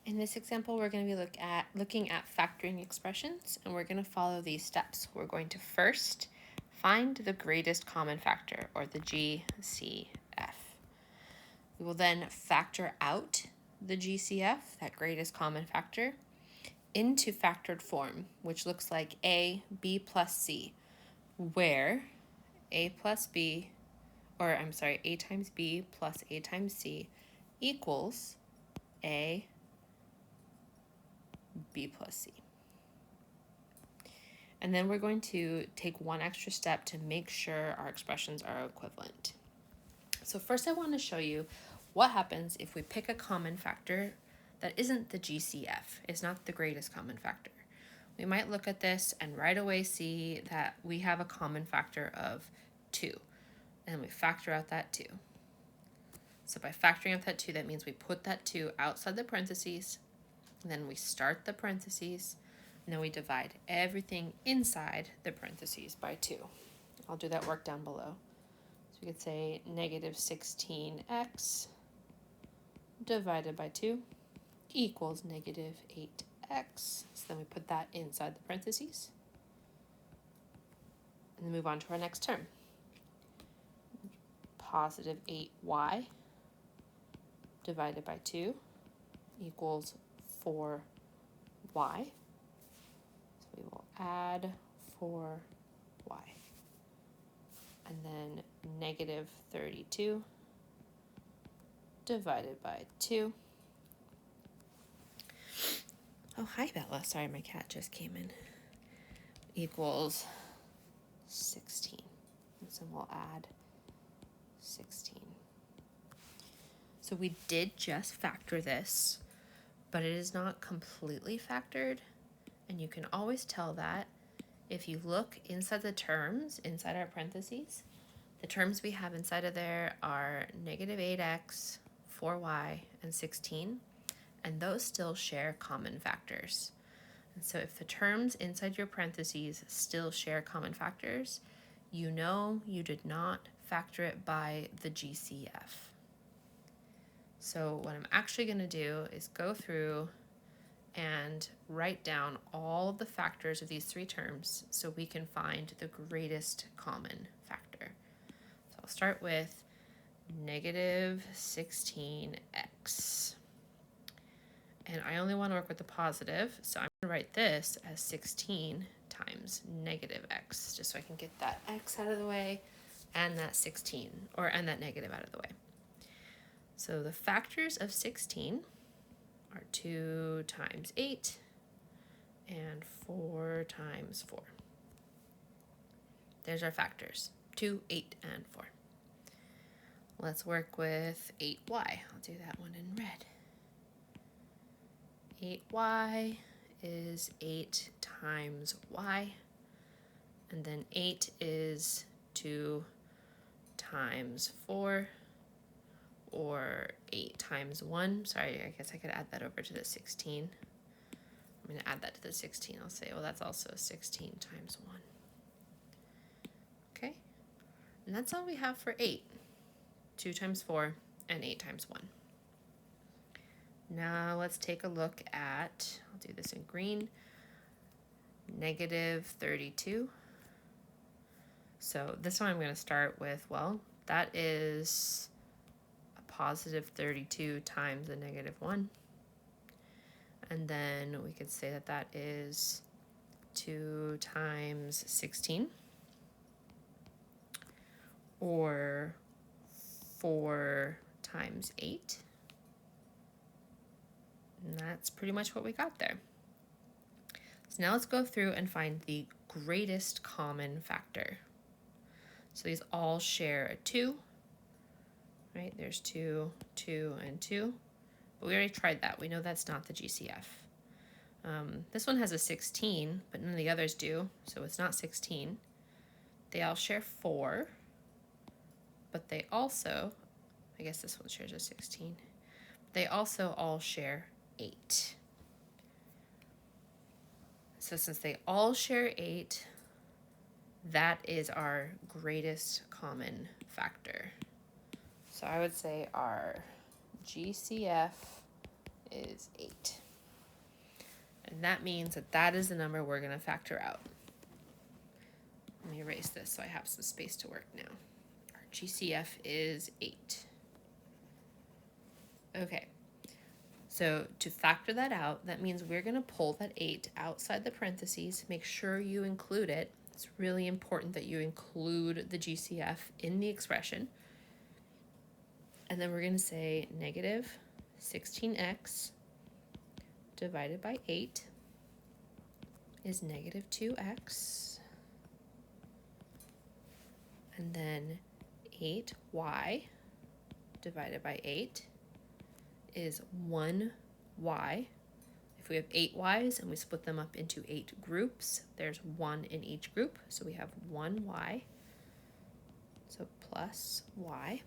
In this example, we're going to be looking at factoring expressions, and we're going to follow these steps. We're going to first find the greatest common factor, or the GCF. We will then factor out the GCF, that greatest common factor, into factored form, which looks like a plus c, where a times b plus a times c equals a b plus c. And then we're going to take one extra step to make sure our expressions are equivalent. So first I want to show you what happens if we pick a common factor that isn't the GCF, it's not the greatest common factor. We might look at this and right away see that we have a common factor of 2, and we factor out that 2. So by factoring out that 2, that means we put that 2 outside the parentheses, and then we start the parentheses, and then we divide everything inside the parentheses by 2. I'll do that work down below. So we could say negative 16x divided by 2 equals negative 8x. So then we put that inside the parentheses. And then move on to our next term. Positive 8y divided by 2 equals 4y. So we will add 4y. And then negative 32 divided by 2. Oh, hi, Bella. Sorry, my cat just came in. Equals 16. And so we'll add 16. So we did just factor this, but it is not completely factored. And you can always tell that if you look inside the terms, inside our parentheses, the terms we have inside of there are negative 8x, 4y, and 16, and those still share common factors. And so if the terms inside your parentheses still share common factors, you know you did not factor it by the GCF. So what I'm actually going to do is go through and write down all of the factors of these 3 terms so we can find the greatest common factor. So I'll start with negative 16x. And I only want to work with the positive, so I'm going to write this as 16 times negative x, just so I can get that x out of the way and that 16, and that negative out of the way. So the factors of 16 are 2 times 8 and 4 times 4. There's our factors, 2, 8, and 4. Let's work with 8y. I'll do that one in red. 8y is 8 times y, and then 8 is 2 times 4, or 8 times 1. Sorry, I guess I could add that over to the 16. I'm going to add that to the 16. I'll say, well, that's also 16 times 1. Okay, and that's all we have for 8. 2 times 4 and 8 times 1. Now let's take a look at, I'll do this in green, negative 32. So this one I'm going to start with, well, that is a positive 32 times a negative 1. And then we could say that that is 2 times 16, or 4 times 8. And that's pretty much what we got there. So now let's go through and find the greatest common factor. So these all share a 2, right? There's 2, 2, and 2. But we already tried that. We know that's not the GCF. This one has a 16, but none of the others do, so it's not 16. They all share 4, but they also, I guess this one shares a 16. They also all share 8. So since they all share 8, that is our greatest common factor. So I would say our GCF is 8. And that means that that is the number we're going to factor out. Let me erase this so I have some space to work now. Our GCF is 8. Okay, so to factor that out, that means we're going to pull that 8 outside the parentheses. Make sure you include it. It's really important that you include the GCF in the expression. And then we're going to say negative 16x divided by 8 is negative 2x. And then 8y divided by 8 is 1y. If we have 8 y's and we split them up into 8 groups, there's 1 in each group. So we have 1y, so plus y.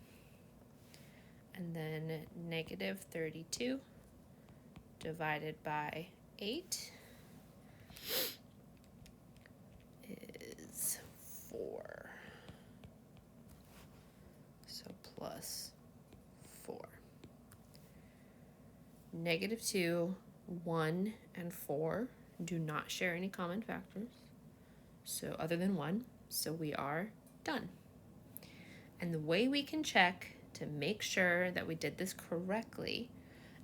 And then negative 32 divided by 8 is 4. So plus 4. Negative 2, 1, and 4 do not share any common factors, so other than 1, so we are done. And the way we can check to make sure that we did this correctly,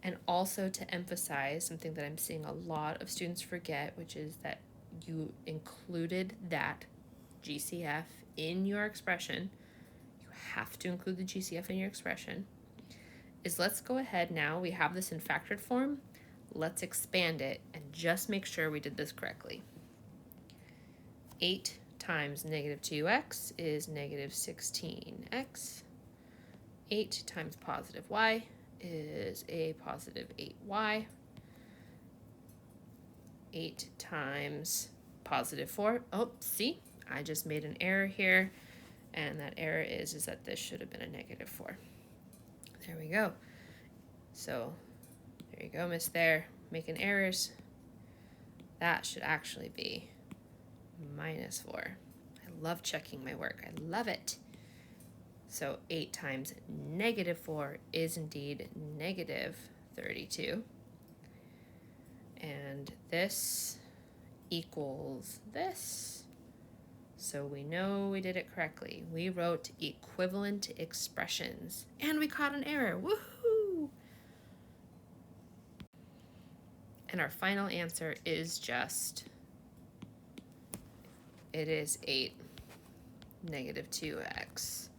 and also to emphasize something that I'm seeing a lot of students forget, which is that you included that GCF in your expression. You have to include the GCF in your expression. Is let's go ahead now, we have this in factored form, let's expand it and just make sure we did this correctly. 8 times negative 2x is negative 16x. 8 times positive y is a positive 8y. 8 times positive 4, oh, see, I just made an error here, and that error is that this should have been a negative 4. There we go. So there you go, miss there, making errors. That should actually be minus 4. I love checking my work. I love it. So 8 times negative 4 is indeed negative 32. And this equals this. So we know we did it correctly. We wrote equivalent expressions. And we caught an error. Woohoo! And our final answer is just, it is 8 negative 2x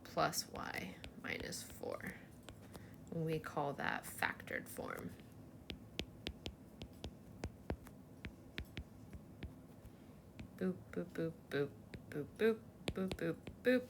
plus y minus 4. We call that factored form. Boop, boop, boop, boop, boop, boop, boop, boop, boop.